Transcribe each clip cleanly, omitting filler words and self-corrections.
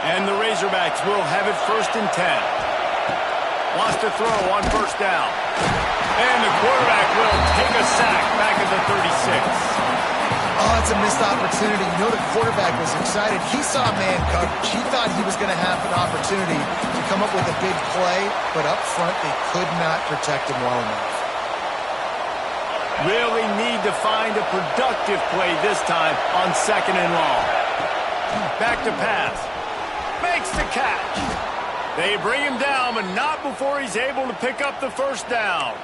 And the Razorbacks will have it 1st and 10. Wants to throw on 1st down. And the quarterback will take a sack back at the 36. Oh, it's a missed opportunity. You know the quarterback was excited. He saw man coverage. He thought he was going to have an opportunity to come up with a big play, but up front they could not protect him well enough. Really need to find a productive play this time on 2nd and long. Back to pass. Makes the catch. They bring him down, but not before he's able to pick up the 1st down.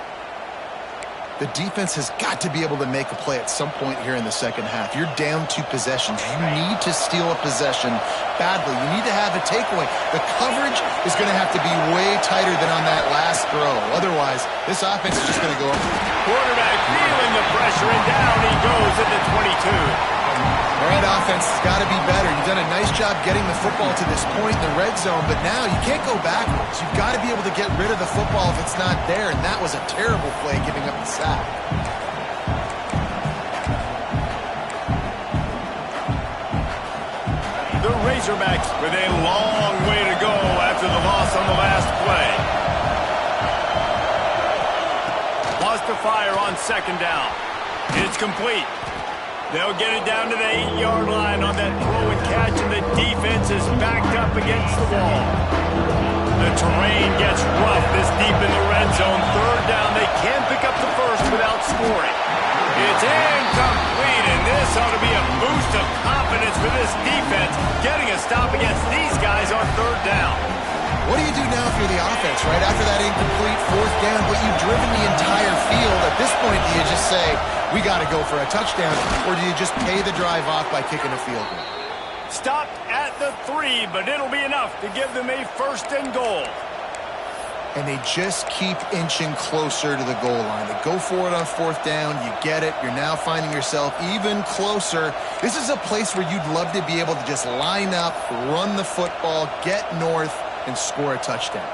The defense has got to be able to make a play at some point here in the 2nd half. You're down 2 possessions. You need to steal a possession badly. You need to have a takeaway. The coverage is going to have to be way tighter than on that last throw. Otherwise, this offense is just going to go up. Quarterback feeling the pressure, and down he goes at the 22. All right, offense has got to be better. You've done a nice job getting the football to this point in the red zone, but now you can't go backwards. You've got to be able to get rid of the football if it's not there, and that was a terrible play giving up the sack. The Razorbacks with a long way to go after the loss on the last play. Wants to fire on 2nd down. It's complete. They'll get it down to the 8-yard line on that throw and catch, and the defense is backed up against the wall. The terrain gets rough this deep in the red zone. 3rd down, they can't pick up the 1st without scoring. It's incomplete, and this ought to be a boost of confidence for this defense, getting a stop against these guys on 3rd down. What do you do now if you're the offense, right? After that incomplete 4th down, but you've driven the entire field. At this point, do you just say, we got to go for a touchdown, or do you just pay the drive off by kicking a field goal? Stopped at the 3, but it'll be enough to give them a 1st and goal. And they just keep inching closer to the goal line. They go for it on 4th down. You get it. You're now finding yourself even closer. This is a place where you'd love to be able to just line up, run the football, get north, and score a touchdown.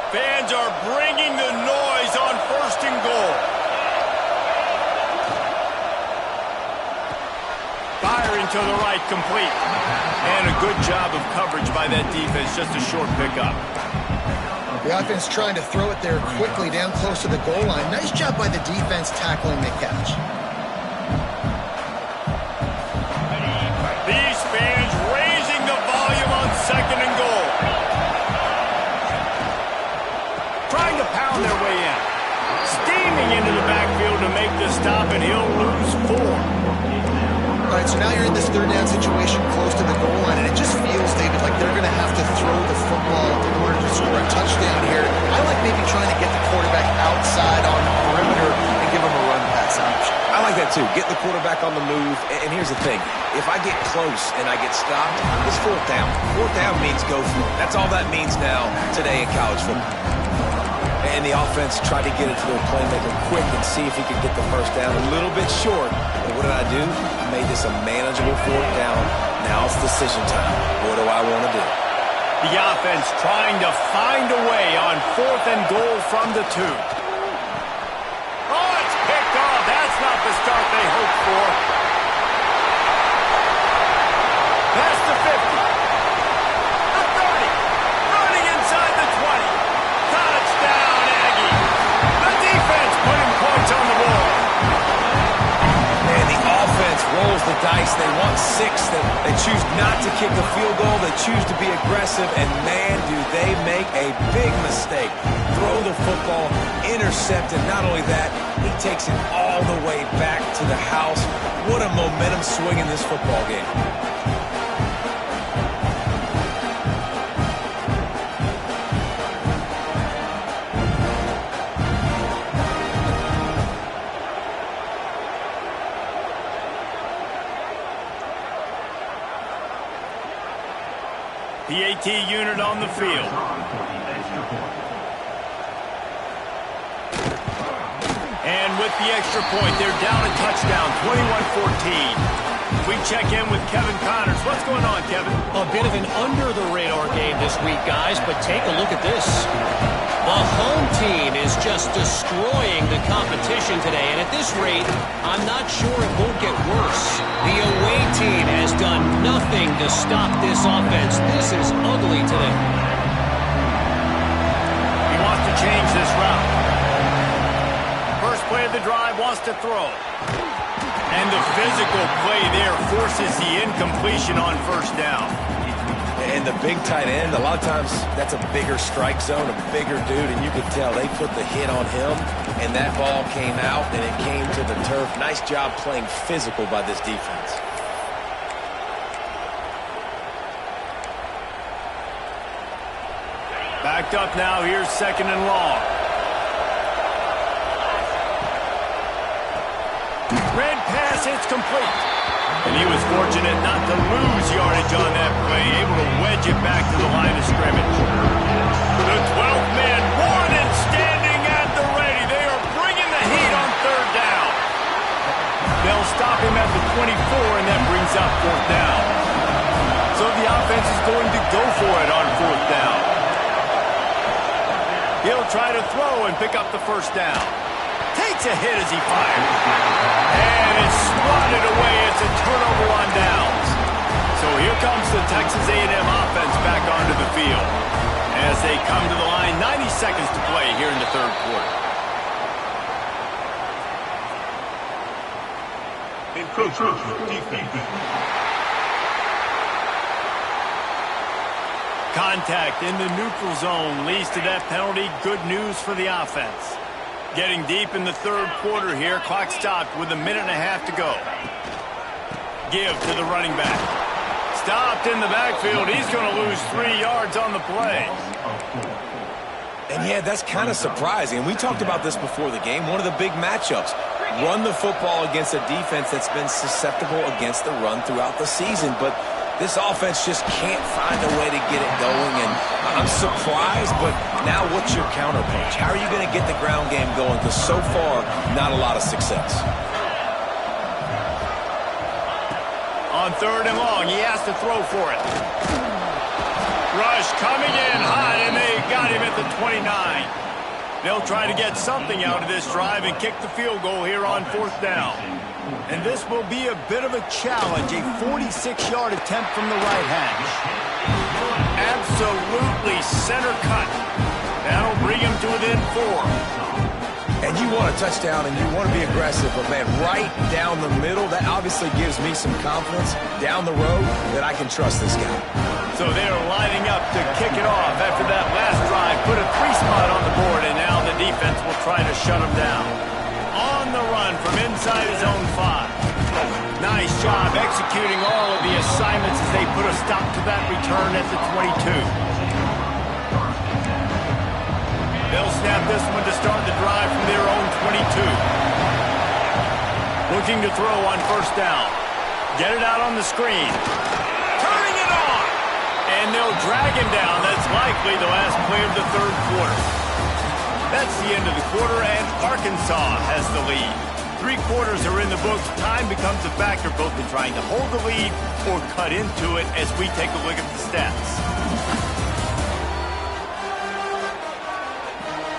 Fans are bringing the noise on 1st and goal. Firing to the right, complete. And a good job of coverage by that defense, just a short pickup. The offense trying to throw it there quickly down close to the goal line. Nice job by the defense tackling the catch. These fans raising the volume on 2nd and goal. Trying to pound their way in. Steaming into the backfield to make the stop, and he'll lose 4. All right, so now you're in this 3rd down situation close to the goal line, and it just feels, David, like they're going to have to throw the football in order to score a touchdown here. I like maybe trying to get the quarterback outside on the perimeter and give him a run-pass option. I like that, too. Get the quarterback on the move. And here's the thing. If I get close and I get stopped, it's 4th down. 4th down means go for it. That's all that means now today in college football. And the offense tried to get it to their playmaker quick and see if he could get the 1st down. A little bit short. But what did I do? I made this a manageable 4th down. Now it's decision time. What do I want to do? The offense trying to find a way on 4th and goal from the 2. Oh, it's picked off. That's not the start they hoped for. Past the 50. The 30. Running inside the 20. Touchdown, Aggie. The defense putting points on the board. And the offense rolls the dice. They want 6. They choose not to kick the field goal. They choose to be aggressive. And, man, do they make a big mistake. Throw the football, intercept, and not only that, he takes it all the way back to the house. What a momentum swing in this football game. The AT unit on the field. And with the extra point, they're down a touchdown, 21-14. We check in with Kevin Connors. What's going on, Kevin? A bit of an under-the-radar game this week, guys, but take a look at this. The home team is just destroying the competition today, and at this rate, I'm not sure it won't get worse. The away team has done nothing to stop this offense. This is ugly today. He wants to change this route. First play of the drive, wants to throw. And the physical play there forces the incompletion on first down. And the big tight end, a lot of times that's a bigger strike zone, a bigger dude, and you could tell they put the hit on him, and that ball came out, and it came to the turf. Nice job playing physical by this defense. Backed up now, here's second and long. Red pass, it's complete. And he was fortunate not to lose yardage on that play, able to wedge it back to the line of scrimmage. The 12th man, Warren standing at the ready. They are bringing the heat on third down. They'll stop him at the 24, and that brings up fourth down. So the offense is going to go for it on fourth down. He'll try to throw and pick up the first down. Takes a hit as he fires. And it's swatted away. It's a turnover on downs. So here comes the Texas A&M offense back onto the field as they come to the line. 90 seconds to play here in the third quarter. Contact in the neutral zone leads to that penalty. Good news for the offense. Getting deep in the third quarter here. Clock stopped with a minute and a half to go. Give to the running back. Stopped in the backfield. He's going to lose 3 yards on the play. And yeah, that's kind of surprising. We talked about this before the game. One of the big matchups. Run the football against a defense that's been susceptible against the run throughout the season. But this offense just can't find a way to get it going, and I'm surprised, but now what's your counterpunch? How are you going to get the ground game going? Because so far, not a lot of success. On third and long, he has to throw for it. Rush coming in hot, and they got him at the 29. They'll try to get something out of this drive and kick the field goal here on fourth down. And this will be a bit of a challenge, a 46-yard attempt from the right hash. Absolutely center cut. That'll bring him to within 4. And you want a touchdown and you want to be aggressive, but man, right down the middle, that obviously gives me some confidence down the road that I can trust this guy. So they're lining up to kick it off after that last drive. Put a 3-spot on the board, and now the defense will try to shut him down. On the run from inside his own 5. Nice job executing all of the assignments as they put a stop to that return at the 22. They'll snap this one to start the drive from their own 22. Looking to throw on first down. Get it out on the screen. Turning it on! And they'll drag him down. That's likely the last play of the third quarter. That's the end of the quarter, and Arkansas has the lead. 3 quarters are in the books. Time becomes a factor, both in trying to hold the lead or cut into it as we take a look at the stats.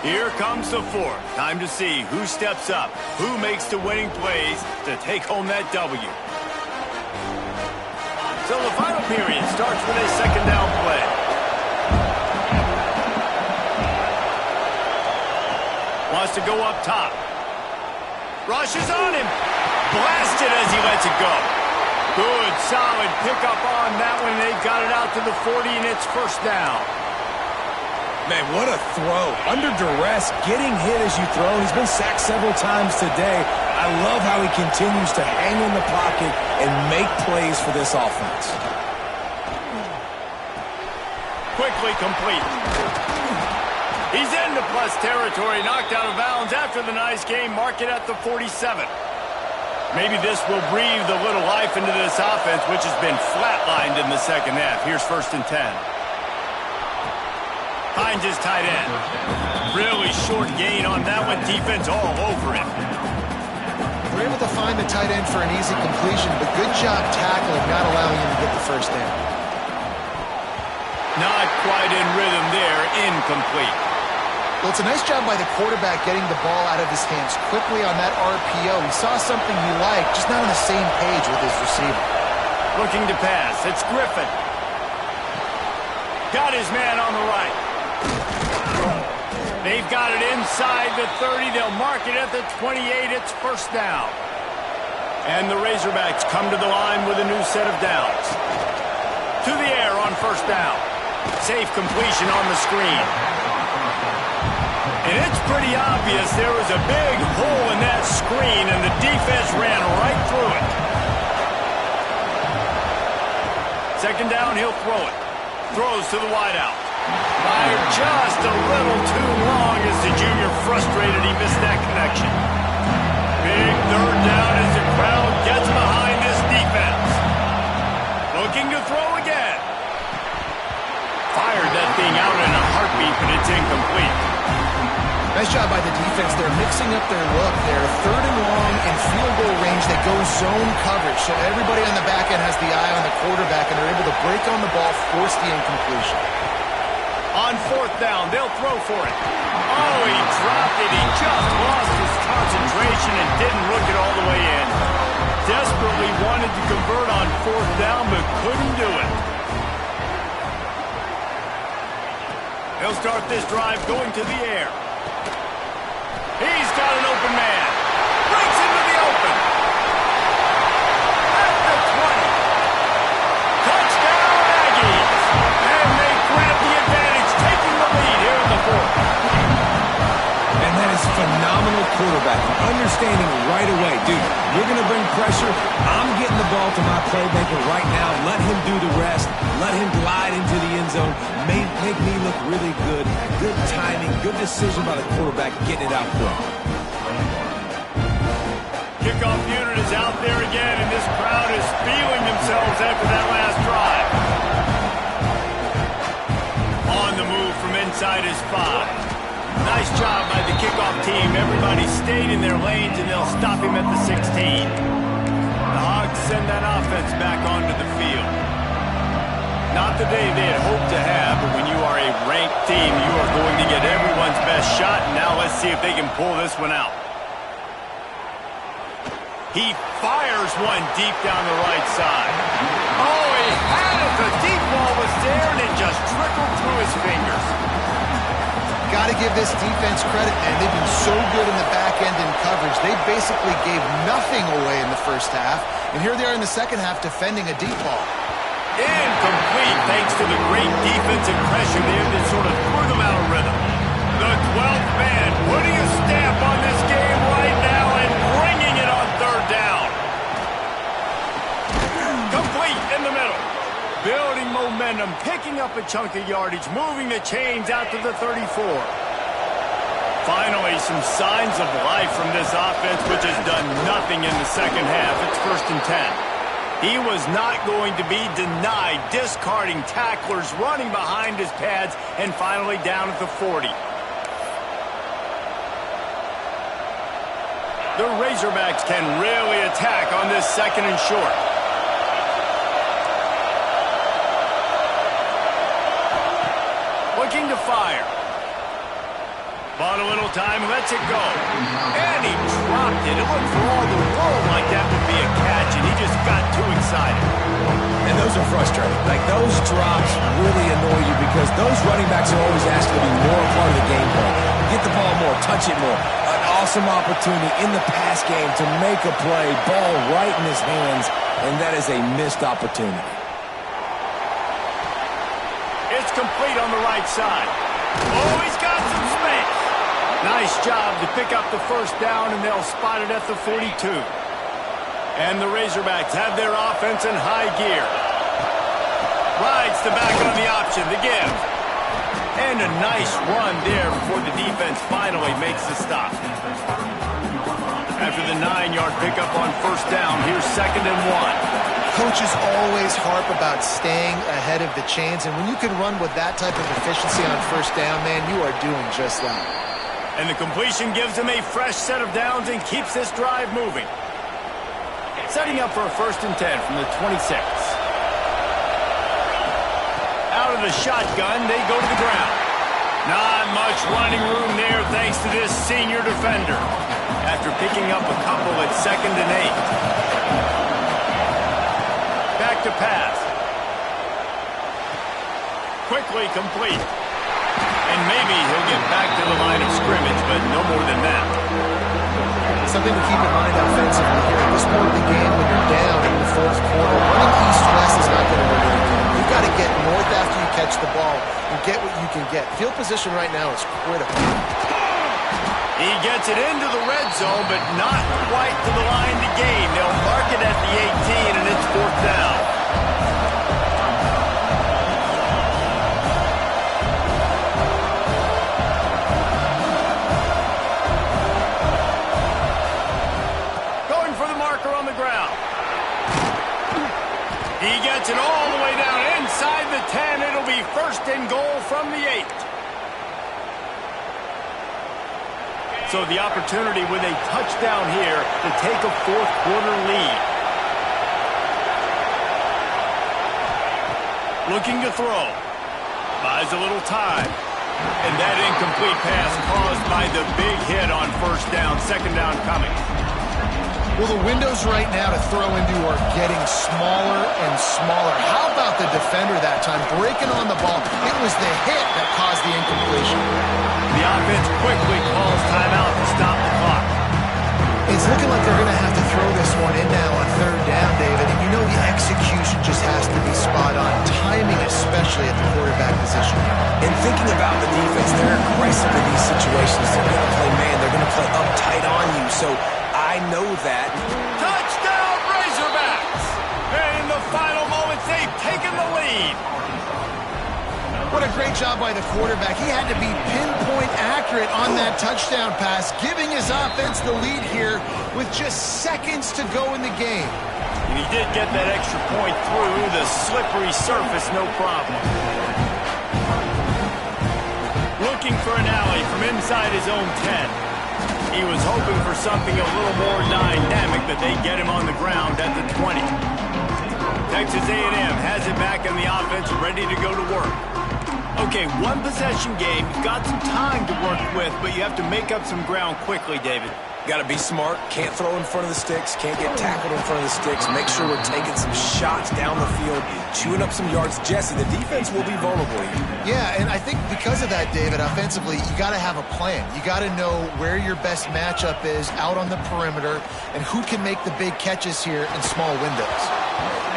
Here comes the fourth. Time to see who steps up, who makes the winning plays to take home that W. So the final period starts with a second down play. Wants to go up top. Rushes on him. Blasted as he lets it go. Good, solid pickup on that one. They got it out to the 40, and it's first down. Man, what a throw. Under duress, getting hit as you throw. He's been sacked several times today. I love how he continues to hang in the pocket and make plays for this offense. Quickly complete. He's into plus territory, knocked out of bounds after the nice game. Mark it at the 47. Maybe this will breathe a little life into this offense, which has been flatlined in the second half. Here's first and 10. Hines is tight end. Really short gain on that one. Defense all over it. They're able to find the tight end for an easy completion, but good job tackling, not allowing him to get the first down. Not quite in rhythm there. Incomplete. Well, it's a nice job by the quarterback getting the ball out of his hands quickly on that RPO. He saw something he liked, just not on the same page with his receiver. Looking to pass. It's Griffin. Got his man on the right. They've got it inside the 30. They'll mark it at the 28. It's first down. And the Razorbacks come to the line with a new set of downs. To the air on first down. Safe completion on the screen. And it's pretty obvious there was a big hole in that screen, and the defense ran right through it. Second down, he'll throw it. Throws to the wideout. Fired just a little too long as the junior frustrated. He missed that connection. Big third down as the crowd gets behind this defense. Looking to throw again. Fired that thing out in a heartbeat, but it's incomplete. Nice job by the defense. They're mixing up their look. They're third and long in field goal range. They go zone coverage, so everybody on the back end has the eye on the quarterback, and they're able to break on the ball, force the incompletion. On fourth down, they'll throw for it. Oh, he dropped it. He just lost his concentration and didn't look it all the way in. Desperately wanted to convert on fourth down, but couldn't do it. They'll start this drive going to the air. He's got an open man. Breaks into the open. At the 20. Touchdown, Aggies. And they grab the advantage, taking the lead here in the fourth. And that is phenomenal quarterback. Understanding right away, dude, you're going to bring pressure. I'm getting the ball to my playmaker right now. Let him do the rest. Let him glide into the end zone. Make me look really good. Good timing, good decision by the quarterback, getting it out quick. Kickoff unit is out there again, and this crowd is feeling themselves after that last drive. On the move from inside his 5. Nice job by the kickoff team. Everybody stayed in their lanes, and they'll stop him at the 16. The Hogs send that offense back onto the field. Not the day they had hoped to have, but when you are a ranked team, you are going to get everyone's best shot, and now let's see if they can pull this one out. He fires one deep down the right side. Oh, he had it! The deep ball was there, and it just trickled through his fingers. Got to give this defense credit, man. They've been so good in the back end in coverage. They basically gave nothing away in the first half, and here they are in the second half defending a deep ball. Incomplete thanks to the great defensive pressure there that sort of threw them out of rhythm. The 12th man putting a stamp on this game right now and bringing it on third down. Complete in the middle. Building momentum, picking up a chunk of yardage, moving the chains out to the 34. Finally, some signs of life from this offense, which has done nothing in the second half. It's first and 10. He was not going to be denied, discarding tacklers, running behind his pads, and finally down at the 40. The Razorbacks can really attack on this second and short. Looking to fire. Bought a little time, lets it go. And he dropped it. It looked for all the world like that would be a catch, and he just got too excited. And those are frustrating. Like, those drops really annoy you because those running backs are always asked to be more a part of the game plan. Get the ball more, touch it more. An awesome opportunity in the pass game to make a play, ball right in his hands, and that is a missed opportunity. It's complete on the right side. Oh, he's got some space. Nice job to pick up the first down, and they'll spot it at the 42. And the Razorbacks have their offense in high gear. Rides the back on the option, the give. And a nice run there before the defense finally makes the stop. After the 9-yard pickup on first down, here's second and 1. Coaches always harp about staying ahead of the chains, and when you can run with that type of efficiency on first down, man, you are doing just that. And the completion gives him a fresh set of downs and keeps this drive moving. Setting up for a 1st and 10 from the 26. Out of the shotgun, they go to the ground. Not much running room there thanks to this senior defender. After picking up a couple at 2nd and 8. Back to pass. Quickly complete. And maybe he'll get back to the line of scrimmage, but no more than that. Something to keep in mind offensively here. At this point in the game, when you're down in the 4th quarter, running east-west is not going to work anything. You've got to get north after you catch the ball and get what you can get. Field position right now is critical. He gets it into the red zone, but not quite to the line to gain. They'll mark it at the 18, and it's 4th down. Going for the marker on the ground. He gets it all the way down inside the 10. It'll be 1st and goal from the 8. So the opportunity with a touchdown here to take a 4th quarter lead. Looking to throw. Buys a little time. And that incomplete pass caused by the big hit on 1st down, 2nd down coming. Well, the windows right now to throw into are getting smaller and smaller. How about the defender that time breaking on the ball? It was the hit that caused the incompletion. The offense quickly calls timeout to stop the clock. It's looking like they're going to have to throw this one in now on 3rd down, David. And you know the execution just has to be spot on. Timing, especially at the quarterback position. And thinking about the defense, they're aggressive in these situations. They're going to play man. They're going to play uptight on you. So I know that. Touchdown, Razorbacks! And in the final moments, they've taken the lead. What a great job by the quarterback. He had to be pinpoint accurate on that touchdown pass, giving his offense the lead here with just seconds to go in the game. And he did get that extra point through the slippery surface, no problem. Looking for an alley from inside his own 10. He was hoping for something a little more dynamic, but they get him on the ground at the 20. Texas A&M has it back in the offense, ready to go to work. Okay, 1 possession game. You've got some time to work with, but you have to make up some ground quickly, David. Got to be smart. Can't throw in front of the sticks. Can't get tackled in front of the sticks. Make sure we're taking some shots down the field, chewing up some yards. Jesse, the defense will be vulnerable here. Yeah, and I think because of that, David, offensively, you got to have a plan. You got to know where your best matchup is out on the perimeter and who can make the big catches here in small windows.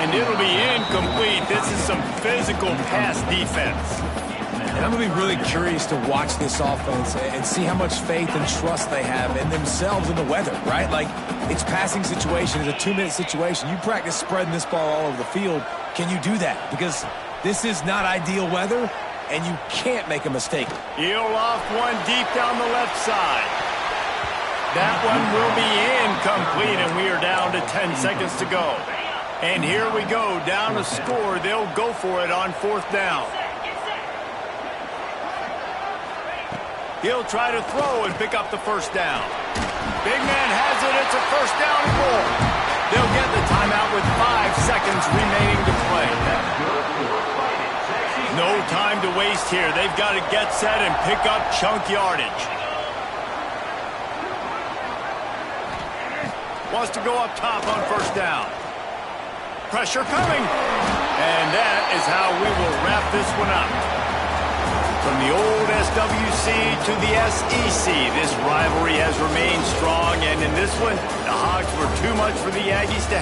And it'll be incomplete. This is some physical pass defense. And I'm going to be really curious to watch this offense and see how much faith and trust they have in themselves and the weather, right? Like, it's passing situation. It's a 2-minute situation. You practice spreading this ball all over the field. Can you do that? Because this is not ideal weather, and you can't make a mistake. He'll off one deep down the left side. That one will be incomplete, and we are down to 10 seconds to go. And here we go, down a score. They'll go for it on 4th down. He'll try to throw and pick up the 1st down. Big man has it. It's a 1st down and more. They'll get the timeout with 5 seconds remaining to play. No time to waste here. They've got to get set and pick up chunk yardage. Wants to go up top on 1st down. Pressure coming. And that is how we will wrap this one up. From the old SWC to the SEC, this rivalry has remained strong, and in this one, the Hogs were too much for the Aggies to